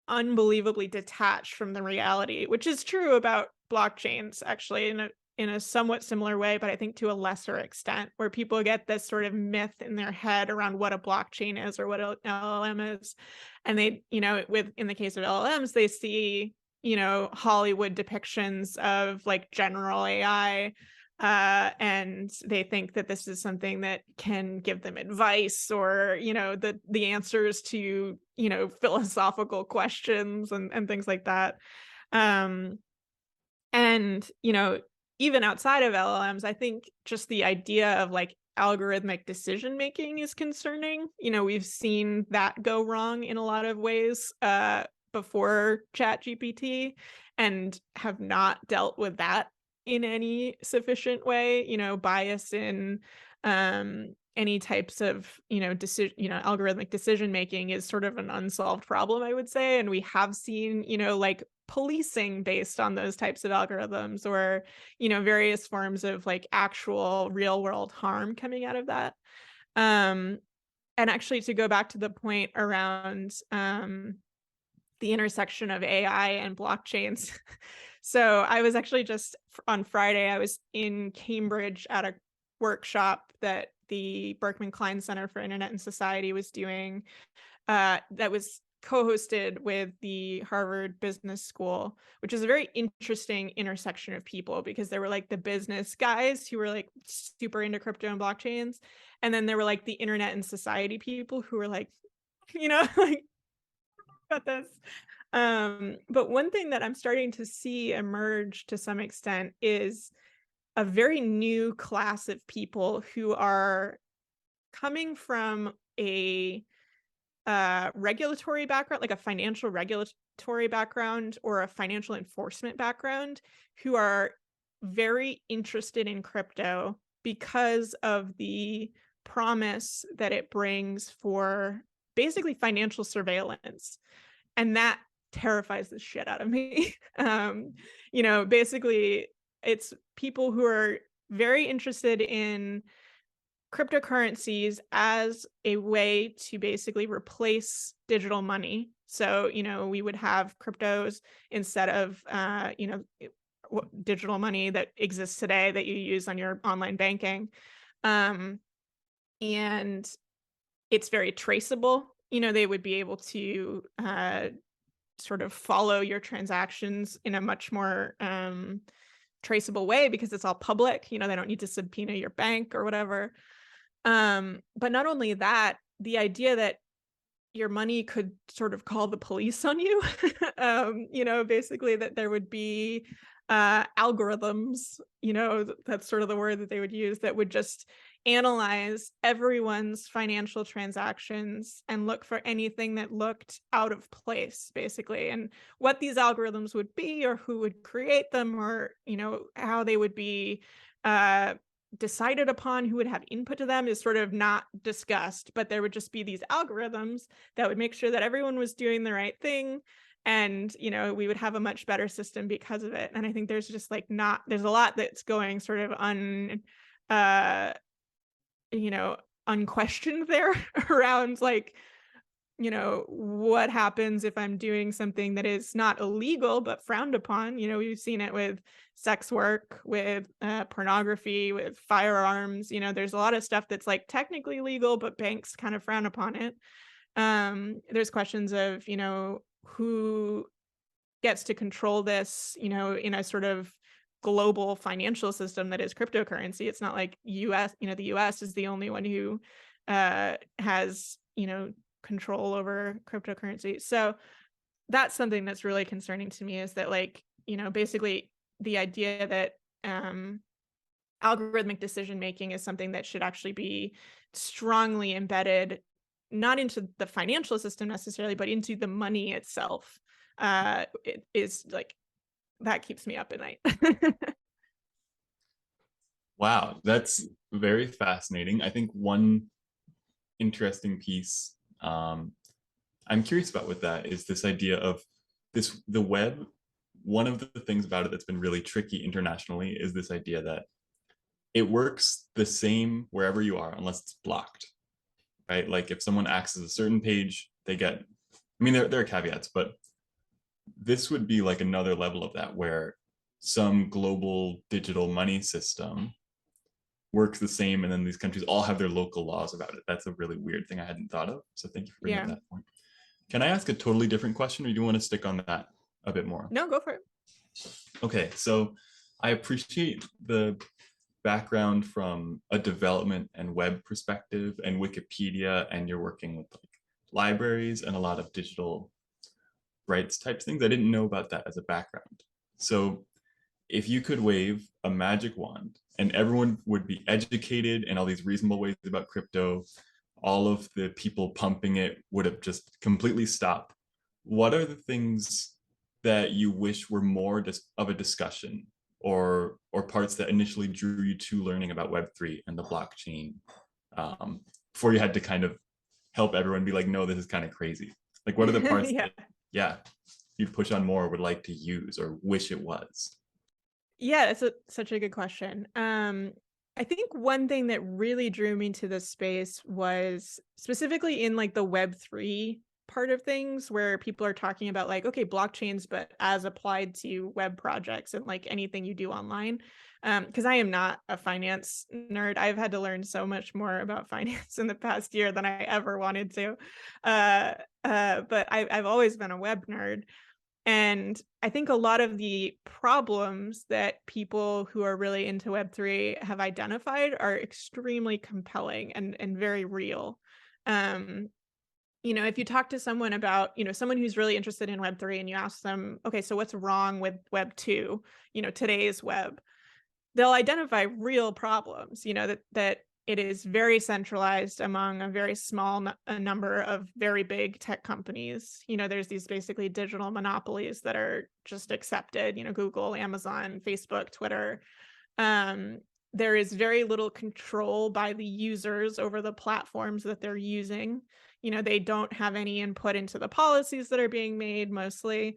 S2: unbelievably detached from the reality, which is true about blockchains, actually, in a somewhat similar way, but I think to a lesser extent, where people get this sort of myth in their head around what a blockchain is or what an LLM is. And they, you know, in the case of LLMs, they see, you know, Hollywood depictions of like general AI, and they think that this is something that can give them advice or, you know, the answers to, you know, philosophical questions and things like that. And, you know, even outside of LLMs, I think just the idea of like algorithmic decision making is concerning. You know, we've seen that go wrong in a lot of ways before ChatGPT, and have not dealt with that in any sufficient way. You know, bias in any types of, you know, algorithmic decision making is sort of an unsolved problem, I would say. And we have seen, you know, like policing based on those types of algorithms, or, you know, various forms of like actual real world harm coming out of that. And actually, to go back to the point around the intersection of AI and blockchains. So I was actually just on Friday, I was in Cambridge at a workshop that the Berkman Klein Center for Internet and Society was doing, that was co-hosted with the Harvard Business School, which is a very interesting intersection of people, because there were like the business guys who were like super into crypto and blockchains, and then there were like the internet and society people who were like, you know, like, about this. But one thing that I'm starting to see emerge to some extent is a very new class of people who are coming from a regulatory background, like a financial regulatory background or a financial enforcement background, who are very interested in crypto because of the promise that it brings for basically financial surveillance. And that terrifies the shit out of me. You know, basically, it's people who are very interested in cryptocurrencies as a way to basically replace digital money. So, you know, we would have cryptos instead of, you know, digital money that exists today that you use on your online banking. And it's very traceable. You know, they would be able to sort of follow your transactions in a much more traceable way, because it's all public. You know, they don't need to subpoena your bank or whatever. But not only that, the idea that your money could sort of call the police on you, you know, basically that there would be algorithms, that's sort of the word that they would use, that would just analyze everyone's financial transactions and look for anything that looked out of place, basically. And what these algorithms would be, or who would create them, or how they would be decided upon, who would have input to them, is sort of not discussed. But there would just be these algorithms that would make sure that everyone was doing the right thing, and we would have a much better system because of it. And I think there's just there's a lot that's going sort of unquestioned there around what happens if I'm doing something that is not illegal but frowned upon. We've seen it with sex work, with pornography, with firearms. There's a lot of stuff that's technically legal, but banks kind of frown upon it. There's questions of who gets to control this in a sort of global financial system that is cryptocurrency. It's not like the US is the only one who has control over cryptocurrency. So that's something that's really concerning to me, is that basically the idea that algorithmic decision making is something that should actually be strongly embedded, not into the financial system necessarily, but into the money itself. It is that keeps me up at night.
S4: Wow, that's very fascinating. I think one interesting piece I'm curious about with that is this idea of the web. One of the things about it that's been really tricky internationally is this idea that it works the same wherever you are unless it's blocked, right? Like if someone accesses a certain page, they get, I mean, there are caveats, but this would be like another level of that, where some global digital money system works the same, and then these countries all have their local laws about it. That's a really weird thing I hadn't thought of. So thank you for bringing up that point. Can I ask a totally different question, or do you want to stick on that a bit more?
S2: No, go for it.
S4: Okay, so I appreciate the background from a development and web perspective and Wikipedia, and you're working with libraries and a lot of digital rights type things. I didn't know about that as a background. So if you could wave a magic wand and everyone would be educated in all these reasonable ways about crypto, all of the people pumping it would have just completely stopped. What are the things that you wish were more of a discussion, or parts that initially drew you to learning about Web3 and the blockchain, before you had to kind of help everyone be like, no, this is kind of crazy? Like, what are the parts that you'd push on more, or would like to use, or wish it was?
S2: Yeah, that's such a good question. I think one thing that really drew me to this space was specifically in the Web3 part of things, where people are talking about okay, blockchains, but as applied to web projects and anything you do online. Because I am not a finance nerd. I've had to learn so much more about finance in the past year than I ever wanted to. But I've always been a web nerd. And I think a lot of the problems that people who are really into Web3 have identified are extremely compelling and very real. If you talk to someone about, someone who's really interested in Web3, and you ask them, okay, so what's wrong with Web 2, today's web, they'll identify real problems, that it is very centralized among a very small number of very big tech companies. There's these basically digital monopolies that are just accepted, Google, Amazon, Facebook, Twitter. There is very little control by the users over the platforms that they're using. They don't have any input into the policies that are being made, mostly,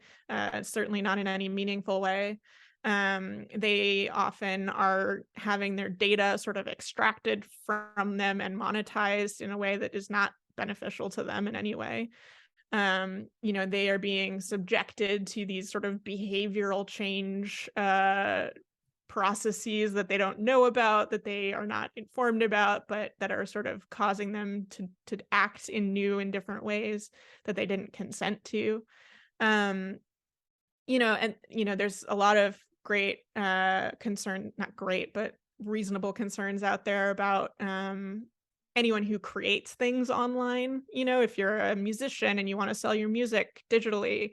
S2: certainly not in any meaningful way. They often are having their data sort of extracted from them and monetized in a way that is not beneficial to them in any way. They are being subjected to these sort of behavioral change processes that they don't know about, that they are not informed about, but that are sort of causing them to act in new and different ways that they didn't consent to. There's a lot of great concern, not great, but reasonable concerns out there about anyone who creates things online. If you're a musician and you want to sell your music digitally,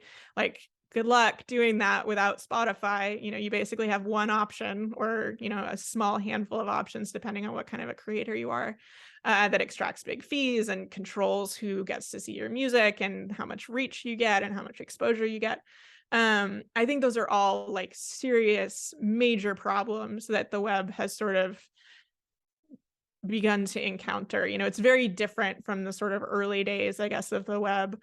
S2: good luck doing that without Spotify. You basically have one option, or, a small handful of options, depending on what kind of a creator you are, that extracts big fees and controls who gets to see your music and how much reach you get and how much exposure you get. I think those are all like serious, major problems that the web has sort of begun to encounter. It's very different from the sort of early days, I guess, of the web,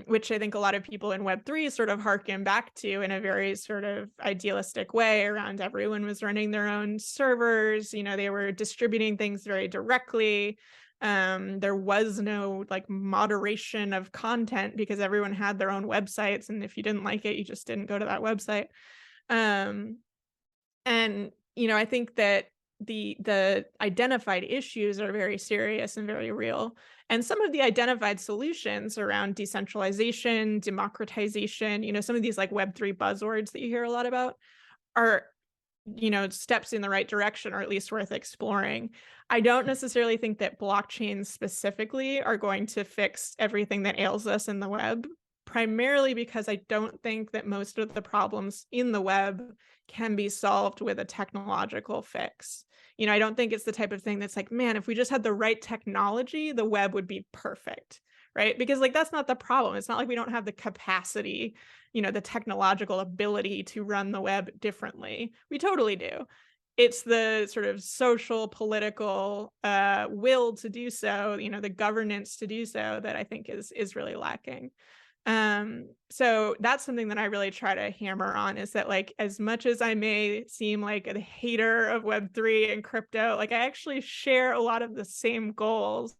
S2: which I think a lot of people in Web3 sort of harken back to in a very sort of idealistic way, around everyone was running their own servers. They were distributing things very directly. There was no like moderation of content because everyone had their own websites, and if you didn't like it, you just didn't go to that website. And I think that the identified issues are very serious and very real. And some of the identified solutions around decentralization, democratization, some of these like Web3 buzzwords that you hear a lot about are, steps in the right direction, or at least worth exploring. I don't necessarily think that blockchains specifically are going to fix everything that ails us in the web, primarily because I don't think that most of the problems in the web can be solved with a technological fix. I don't think it's the type of thing that's like, man, if we just had the right technology, the web would be perfect, right? Because like, that's not the problem. It's not like we don't have the capacity, the technological ability to run the web differently. We totally do. It's the sort of social, political will to do so, the governance to do so, that I think is really lacking. So that's something that I really try to hammer on, is that like, as much as I may seem like a hater of Web3 and crypto, like I actually share a lot of the same goals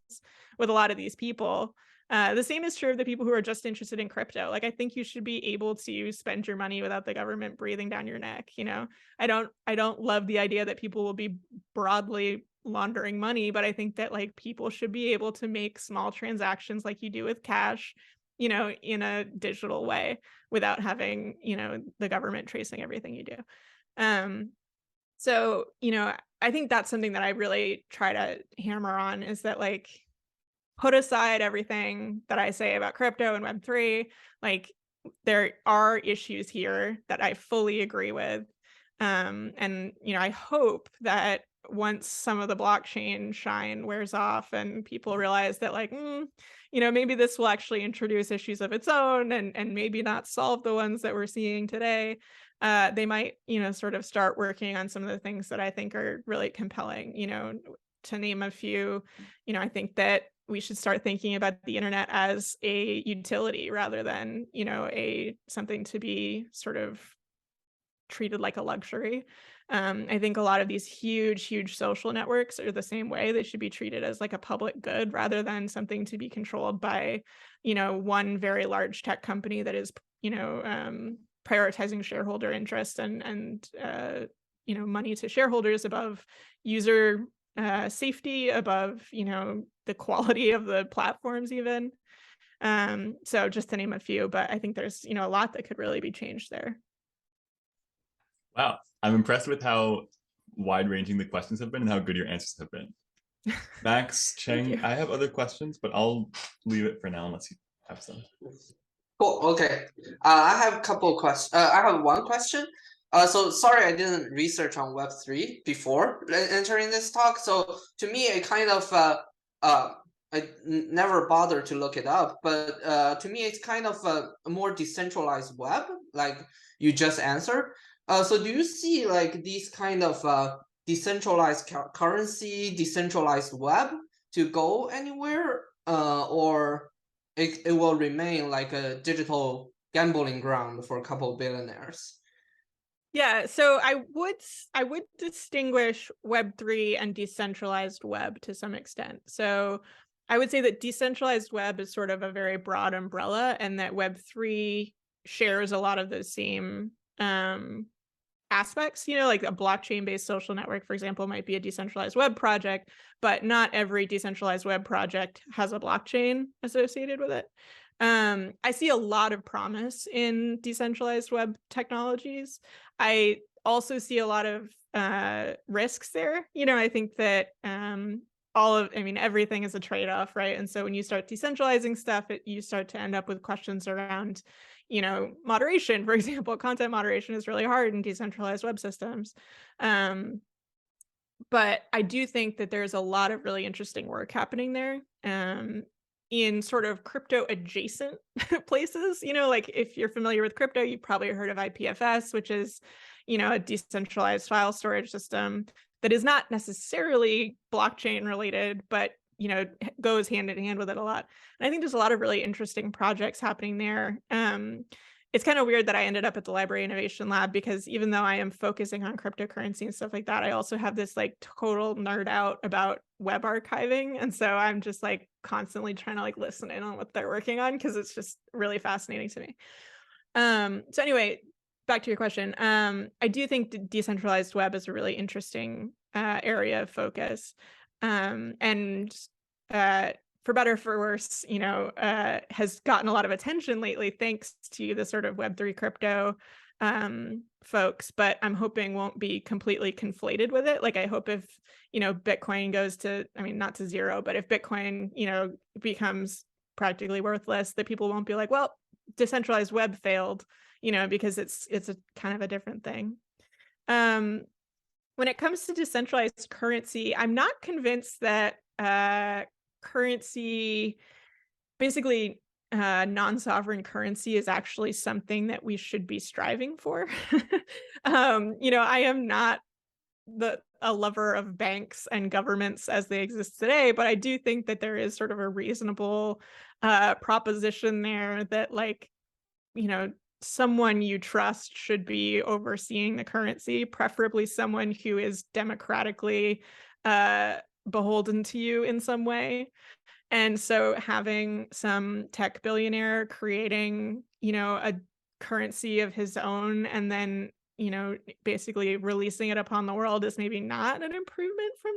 S2: with a lot of these people. The same is true of the people who are just interested in crypto. Like, I think you should be able to spend your money without the government breathing down your neck. I don't love the idea that people will be broadly laundering money, but I think that like people should be able to make small transactions like you do with cash, in a digital way, without having, the government tracing everything you do. So, I think that's something that I really try to hammer on, is that like, put aside everything that I say about crypto and Web3, like there are issues here that I fully agree with. And, I hope that once some of the blockchain shine wears off and people realize that like, maybe this will actually introduce issues of its own, and maybe not solve the ones that we're seeing today, they might, sort of start working on some of the things that I think are really compelling. To name a few, I think that we should start thinking about the internet as a utility rather than, something to be sort of treated like a luxury. I think a lot of these huge social networks are the same way. They should be treated as like a public good rather than something to be controlled by, one very large tech company that is, prioritizing shareholder interest and money to shareholders above user safety, above, the quality of the platforms even. So just to name a few, but I think there's, a lot that could really be changed there.
S4: Wow, I'm impressed with how wide-ranging the questions have been and how good your answers have been. Max, Cheng, I have other questions, but I'll leave it for now unless you have some.
S5: Cool. Okay. I have a couple of questions. I have one question. So sorry, I didn't research on Web3 before entering this talk. So to me, it kind of I never bothered to look it up, but to me, it's kind of a more decentralized web, like you just answered. So do you see like these kind of decentralized currency, decentralized web to go anywhere, or it will remain like a digital gambling ground for a couple of billionaires?
S2: Yeah, so I would distinguish Web3 and decentralized web to some extent. So I would say that decentralized web is sort of a very broad umbrella, and that Web3 shares a lot of the same aspects. Like a blockchain-based social network, for example, might be a decentralized web project, but not every decentralized web project has a blockchain associated with it. I see a lot of promise in decentralized web technologies. I also see a lot of risks there. I think that everything is a trade-off, right? And so when you start decentralizing stuff, you start to end up with questions around, moderation, for example. Content moderation is really hard in decentralized web systems. But I do think that there's a lot of really interesting work happening there in sort of crypto adjacent places. Like if you're familiar with crypto, you probably heard of IPFS, which is, a decentralized file storage system that is not necessarily blockchain related, but goes hand in hand with it a lot. And I think there's a lot of really interesting projects happening there. It's kind of weird that I ended up at the Library Innovation Lab, because even though I am focusing on cryptocurrency and stuff like that, I also have this like total nerd out about web archiving. And so I'm just like constantly trying to like listen in on what they're working on, because it's just really fascinating to me. So anyway, back to your question. I do think the decentralized web is a really interesting area of focus. And for better or for worse, has gotten a lot of attention lately thanks to the sort of Web3 crypto folks, but I'm hoping won't be completely conflated with it. Like I hope if, Bitcoin goes to, not to zero, but if Bitcoin, becomes practically worthless, that people won't be like, well, decentralized web failed, because it's a kind of a different thing. When it comes to decentralized currency, I'm not convinced that currency, basically non-sovereign currency, is actually something that we should be striving for. I am not a lover of banks and governments as they exist today, but I do think that there is sort of a reasonable proposition there that, like, someone you trust should be overseeing the currency, preferably someone who is democratically beholden to you in some way. And so having some tech billionaire creating, a currency of his own and then, basically releasing it upon the world is maybe not an improvement from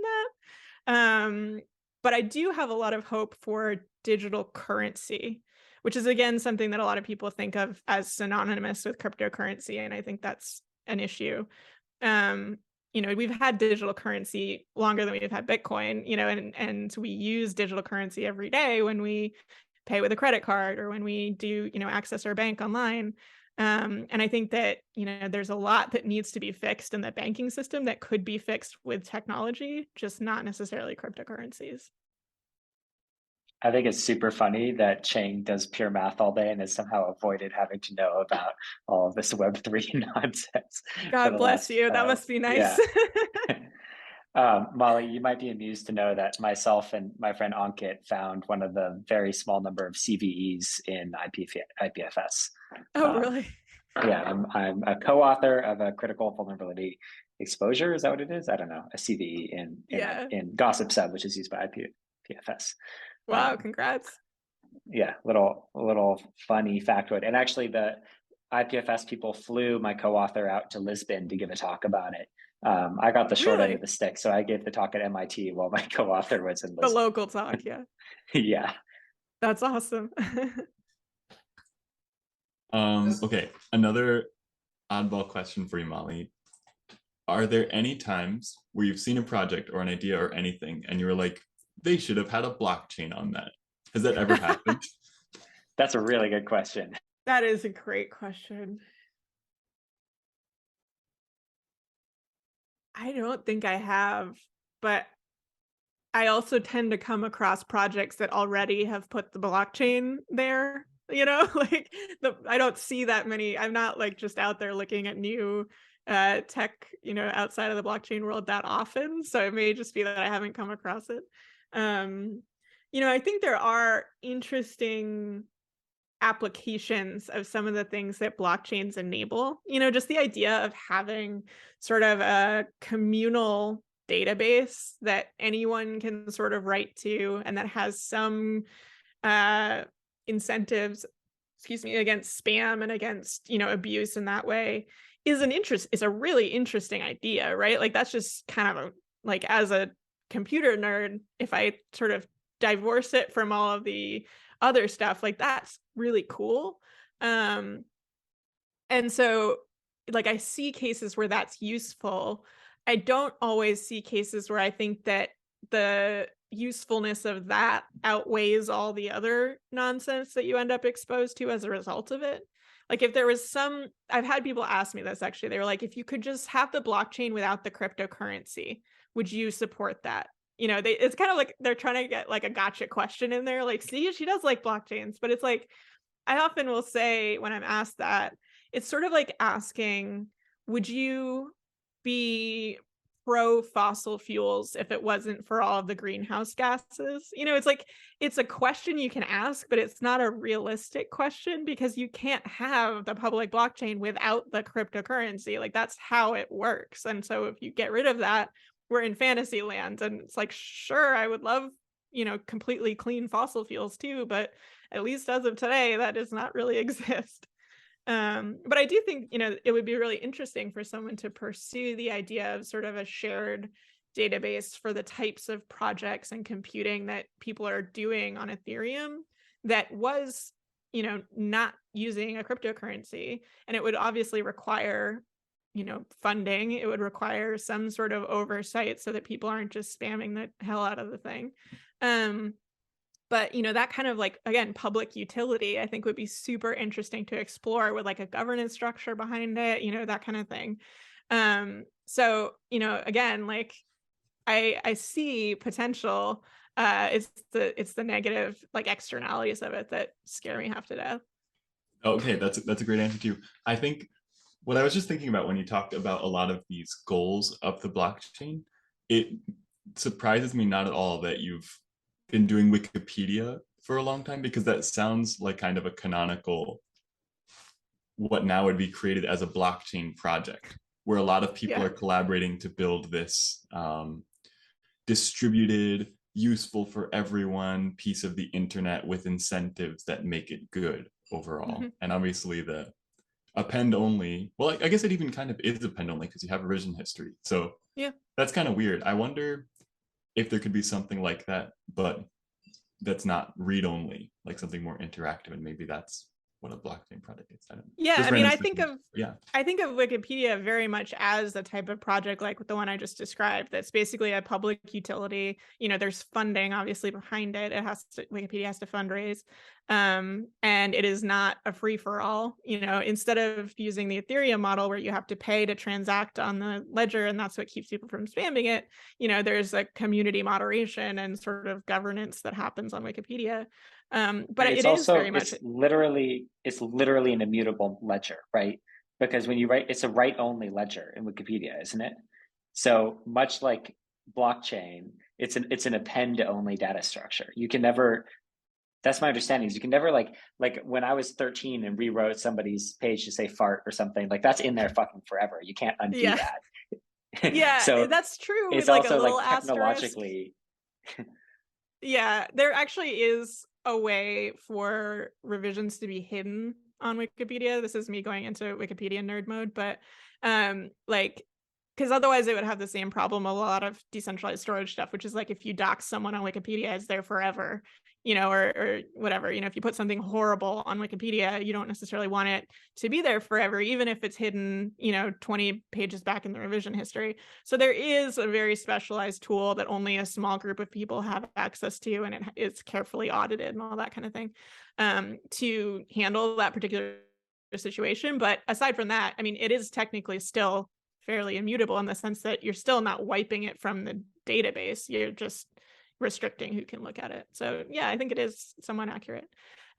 S2: that. But I do have a lot of hope for digital currency, which is, again, something that a lot of people think of as synonymous with cryptocurrency. And I think that's an issue. We've had digital currency longer than we've had Bitcoin, and we use digital currency every day when we pay with a credit card or when we do, access our bank online. And I think that, there's a lot that needs to be fixed in the banking system that could be fixed with technology, just not necessarily cryptocurrencies.
S1: I think it's super funny that Cheng does pure math all day and has somehow avoided having to know about all of this Web3 nonsense.
S2: God bless you. That must be nice.
S1: Yeah. Molly, you might be amused to know that myself and my friend Ankit found one of the very small number of CVEs in IPFS.
S2: Oh, really?
S1: Yeah, I'm a co-author of a critical vulnerability exposure. Is that what it is? I don't know. A CVE in Gossip Sub, which is used by IPFS.
S2: Wow, congrats.
S1: Yeah, little funny factoid. And actually the IPFS people flew my co-author out to Lisbon to give a talk about it. I got the short end of the stick, so I gave the talk at MIT while my co-author was in Lisbon.
S2: The local talk, yeah.
S1: Yeah.
S2: That's awesome.
S4: Okay, another oddball question for you, Molly. Are there any times where you've seen a project or an idea or anything and you were like, they should have had a blockchain on that? Has that ever happened?
S1: That's a really good question.
S2: That is a great question. I don't think I have, but I also tend to come across projects that already have put the blockchain there, like I don't see that many. I'm not like just out there looking at new tech, outside of the blockchain world that often. So it may just be that I haven't come across it. I think there are interesting applications of some of the things that blockchains enable, just the idea of having sort of a communal database that anyone can sort of write to and that has some incentives, against spam and against, abuse in that way is a really interesting idea, right? Like that's just kind of like, as a computer nerd, if I sort of divorce it from all of the other stuff, like that's really cool. And so like I see cases where that's useful. I don't always see cases where I think that the usefulness of that outweighs all the other nonsense that you end up exposed to as a result of it. Like if there was I've had people ask me this actually. They were like, if you could just have the blockchain without the cryptocurrency, would you support that? It's kind of like they're trying to get like a gotcha question in there. Like, see, she does like blockchains, but it's like, I often will say when I'm asked that, it's sort of like asking, would you be pro fossil fuels if it wasn't for all of the greenhouse gases? It's like, it's a question you can ask, but it's not a realistic question because you can't have the public blockchain without the cryptocurrency. Like that's how it works. And so if you get rid of that, we're in fantasy land. And it's like, sure, I would love, completely clean fossil fuels too, but at least as of today, that does not really exist. But I do think, it would be really interesting for someone to pursue the idea of sort of a shared database for the types of projects and computing that people are doing on Ethereum that was, not using a cryptocurrency. And it would obviously require, funding. It would require some sort of oversight so that people aren't just spamming the hell out of the thing. But, that kind of like, again, public utility, I think would be super interesting to explore with like a governance structure behind it, that kind of thing. So, again, like I see potential. It's the negative like externalities of it that scare me half to death.
S4: Okay, that's a great answer too. I think what I was just thinking about when you talked about a lot of these goals of the blockchain, it surprises me not at all that you've been doing Wikipedia for a long time, because that sounds like kind of a canonical, what now would be created as a blockchain project, where a lot of people are collaborating to build this distributed, useful for everyone piece of the internet with incentives that make it good overall. And obviously the append only, well, I guess it even kind of is append only because you have revision history. So that's kind of weird. I wonder if there could be something like that, but that's not read only, like something more interactive, and maybe that's what a blockchain project is. I don't know.
S2: Yeah,
S4: Just
S2: I mean,
S4: random
S2: I think of Wikipedia very much as the type of project like the one I just described. That's basically a public utility. There's funding obviously behind it. Wikipedia has to fundraise, and it is not a free for all. Instead of using the Ethereum model where you have to pay to transact on the ledger, and that's what keeps people from spamming it. There's a community moderation and sort of governance that happens on Wikipedia. But
S1: it's literally an immutable ledger, right? Because when you write, it's a write-only ledger in Wikipedia, isn't it? So much like blockchain, it's an append-only data structure. You can never. That's my understanding. Is you can never like when I was 13 and rewrote somebody's page to say fart or something, like that's in there fucking forever. You can't undo that.
S2: Yeah,
S1: so
S2: that's true.
S1: It's
S2: with like
S1: also
S2: a little
S1: like technologically.
S2: Yeah, there actually is a way for revisions to be hidden on Wikipedia. This is me going into Wikipedia nerd mode, but because otherwise it would have the same problem a lot of decentralized storage stuff, which is like if you dox someone on Wikipedia, it's there forever, or whatever. If you put something horrible on Wikipedia, you don't necessarily want it to be there forever, even if it's hidden, 20 pages back in the revision history. So there is a very specialized tool that only a small group of people have access to, and it's carefully audited and all that kind of thing, to handle that particular situation. But aside from that, I mean, it is technically still fairly immutable in the sense that you're still not wiping it from the database. You're just restricting who can look at it. So yeah, I think it is somewhat accurate.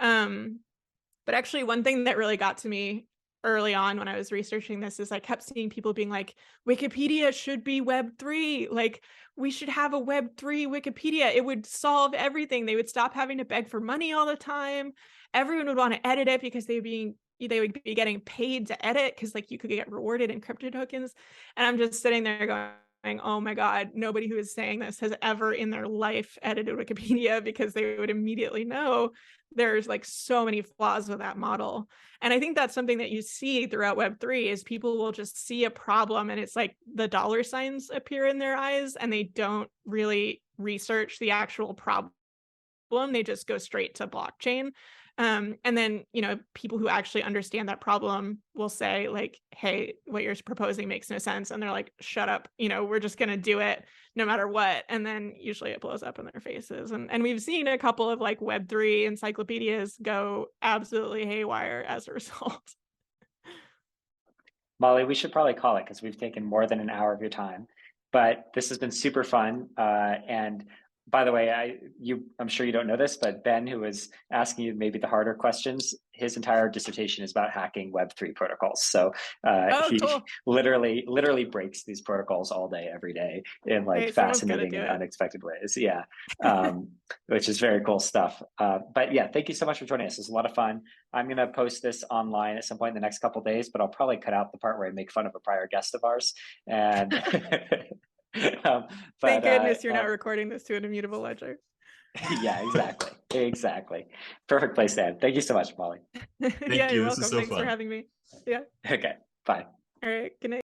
S2: But actually one thing that really got to me early on when I was researching this is I kept seeing people being like, Wikipedia should be Web3. Like we should have a Web3 Wikipedia. It would solve everything. They would stop having to beg for money all the time. Everyone would want to edit it because they would be getting paid to edit because like you could get rewarded in crypto tokens. And I'm just sitting there going, oh my God, nobody who is saying this has ever in their life edited Wikipedia, because they would immediately know there's like so many flaws with that model. And I think that's something that you see throughout Web3 is people will just see a problem and it's like the dollar signs appear in their eyes and they don't really research the actual problem. They just go straight to blockchain. And then, people who actually understand that problem will say like, hey, what you're proposing makes no sense. And they're like, shut up, we're just going to do it no matter what. And then usually it blows up in their faces. And we've seen a couple of like Web3 encyclopedias go absolutely haywire as a result.
S1: Molly, we should probably call it because we've taken more than an hour of your time. But this has been super fun. And by the way, I'm sure you don't know this, but Ben, who was asking you maybe the harder questions, his entire dissertation is about hacking Web3 protocols. So he
S2: cool.
S1: literally breaks these protocols all day, every day in like
S2: Hey, someone's gotta
S1: fascinating
S2: do
S1: and
S2: it.
S1: unexpected ways. Yeah, which is very cool stuff. But yeah, thank you so much for joining us. It was a lot of fun. I'm going to post this online at some point in the next couple of days, but I'll probably cut out the part where I make fun of a prior guest of ours. And
S2: Thank goodness you're not recording this to an immutable ledger.
S1: Yeah, exactly. Perfect place to end. Thank you so much, Molly.
S2: Yeah,
S4: you.
S2: you're
S4: This
S2: welcome.
S4: is so
S2: Thanks
S4: fun.
S2: for having me. Yeah.
S1: Okay, bye.
S2: All right. Good night.